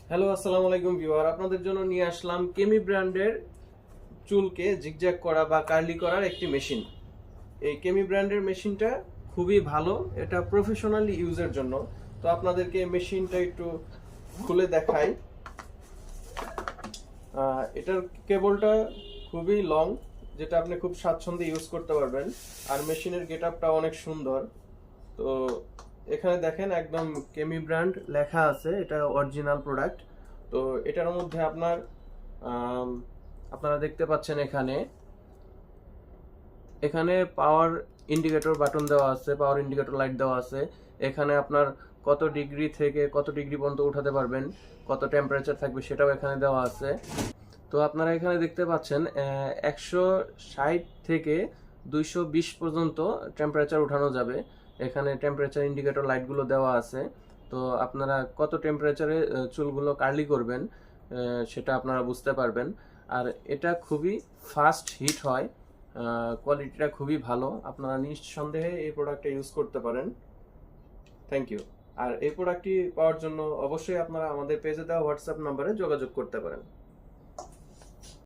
Hello, আসসালামু আলাইকুম viewer. আপনাদের জন্য নিয়ে আসলাম কেমি ব্র্যান্ডের চুলকে জিগজ্যাগ করা বা কার্লি করার একটি মেশিন। এই কেমি ব্র্যান্ডের মেশিনটা খুবই ভালো, এটা প্রফেশনালি ইউজের জন্য। তো আপনাদেরকে এই মেশিনটা একটু খুলে দেখাই। এটার কেবলটা খুবই লং, যেটা আপনি খুব স্বাচ্ছন্দ্যে ইউজ করতে পারবেন। আর মেশিনের গেটআপটা অনেক সুন্দর। তো এখানে দেখেন একদম কেমি ব্র্যান্ড লেখা আছে, এটা অরিজিনাল প্রোডাক্ট। তো এটার মধ্যে আপনারা দেখতে পাচ্ছেন এখানে এখানে পাওয়ার ইন্ডিকেটর বাটন দেওয়া আছে, পাওয়ার ইন্ডিকেটর লাইট দেওয়া আছে। এখানে আপনার কত ডিগ্রি থেকে কত ডিগ্রি পর্যন্ত উঠাতে পারবেন, কত টেম্পারেচার থাকবে সেটাও এখানে দেওয়া আছে। তো আপনারা এখানে দেখতে পাচ্ছেন 160 থেকে 220 পর্যন্ত টেম্পারেচার উঠানো যাবে। এখানে টেম্পারেচার ইন্ডিকেটর লাইটগুলো দেওয়া আছে। তো আপনারা কত টেম্পারেচারে চুলগুলো কার্লি করবেন সেটা আপনারা বুঝতে পারবেন। আর এটা খুবই ফাস্ট হিট হয়, কোয়ালিটিটা খুবই ভালো। আপনারা নিঃসন্দেহে এই প্রোডাক্টটা ইউজ করতে পারেন। Thank you. আর এই প্রোডাক্টটি পাওয়ার জন্য অবশ্যই আপনারা আমাদের পেজে দেওয়া হোয়াটসঅ্যাপ নাম্বারে যোগাযোগ করতে পারেন।